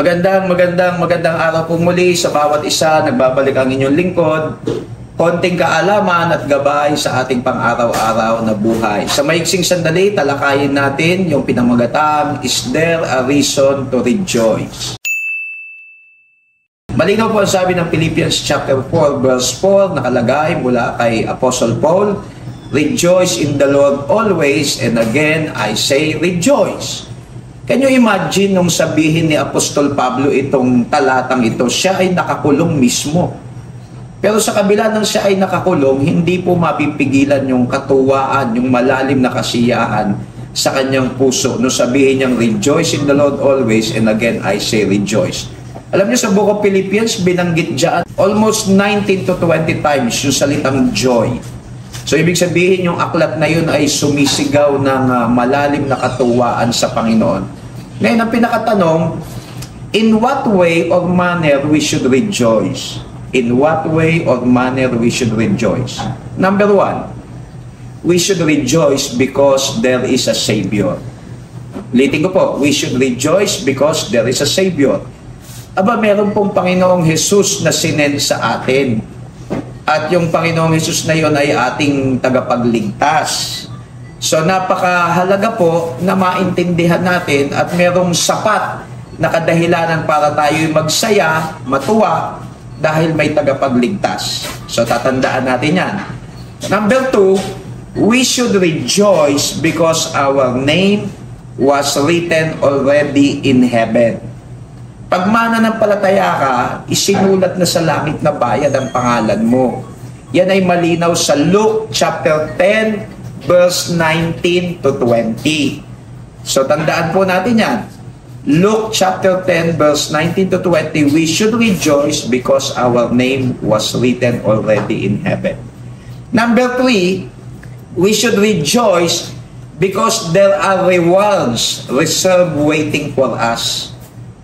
Magandang araw po muli sa bawat isa. Nagbabalik ang inyong lingkod. Konting kaalaman at gabay sa ating pang-araw-araw na buhay. Sa maiksing sandali, talakayin natin yung pinamagatang, Is there a reason to rejoice? Malinaw po ang sabi ng Philippians chapter 4 verse 4, nakalagay mula kay Apostle Paul, Rejoice in the Lord always, and again I say rejoice. Can you imagine nung sabihin ni Apostol Pablo itong talatang ito, siya ay nakakulong mismo. Pero sa kabila ng siya ay nakakulong, hindi po mapipigilan yung katuwaan, yung malalim na kasiyahan sa kanyang puso. Nung sabihin niyang, Rejoice in the Lord always, and again I say rejoice. Alam niyo sa Book of Philippians, binanggit dyan almost 19 to 20 times yung salitang joy. So ibig sabihin yung aklat na yun ay sumisigaw ng malalim na katuwaan sa Panginoon. Ngayon ang pinakatanong, in what way or manner we should rejoice? In what way or manner we should rejoice? Number one, we should rejoice because there is a Savior. Ulitin ko po, we should rejoice because there is a Savior. Aba, meron pong Panginoong Jesus na sinend sa atin. At yung Panginoong Jesus na yon ay ating tagapagligtas. So napakahalaga po na maintindihan natin at merong sapat na kadahilanan para tayo magsaya, matuwa, dahil may tagapagligtas. So tatandaan natin yan. Number two, we should rejoice because our name was written already in heaven. Pag mananampalataya ka, isinulat na sa langit na bayad ang pangalan mo. Yan ay malinaw sa Luke chapter 10 verse 19 to 20. So tandaan po natin yan. Luke chapter 10 verse 19 to 20, we should rejoice because our name was written already in heaven. Number three, we should rejoice because there are rewards reserved waiting for us.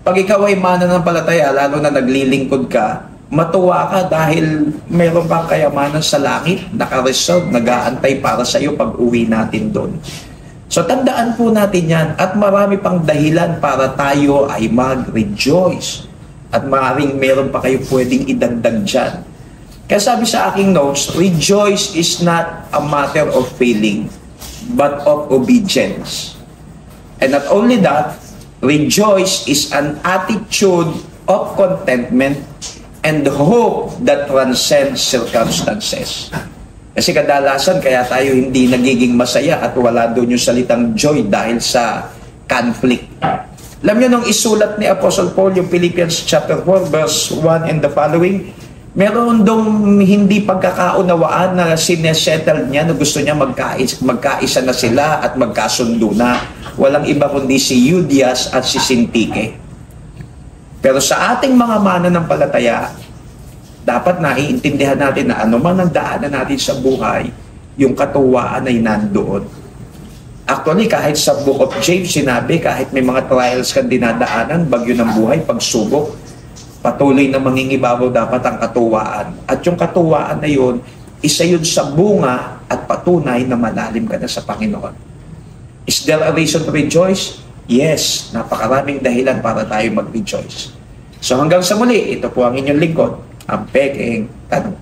Pag ikaw ay mananampalataya, lalo na naglilingkod ka, matuwa ka dahil mayroon bang kayamanan sa langit, naka-reserve, nag-aantay para sa iyo pag uwi natin doon. So tandaan po natin yan at marami pang dahilan para tayo ay mag-rejoice. At maaaring meron pa kayo pwedeng idagdag dyan. Kaya sabi sa aking notes, rejoice is not a matter of feeling, but of obedience. And not only that, rejoice is an attitude of contentment and hope that transcends circumstances. Kasi kadalasan kaya tayo hindi nagiging masaya at wala doon yung salitang joy dahil sa conflict. Alam niyo nung isulat ni Apostle Paul yung Philippians chapter 4 verse 1 and the following, meron dong hindi pagkakaunawaan na sinesettle niya na gusto niya magkaisa na sila at magkasundo na. Walang iba kundi si Euodias at si Syntyche. Pero sa ating mga mananampalataya, dapat naiintindihan natin na ano man ang daanan natin sa buhay, yung katuwaan ay nandoon. Actually, kahit sa Book of James, sinabi, kahit may mga trials kang dinadaanan, bagyo ng buhay, pagsubok, patuloy na mangingibabaw dapat ang katuwaan. At yung katuwaan na yun, isa yun sa bunga at patunay na malalim ka na sa Panginoon. Is there a reason to rejoice? Yes, napakaraming dahilan para tayo mag-rejoice. So hanggang sa muli, ito po ang inyong lingkod, ang Peking Tanong.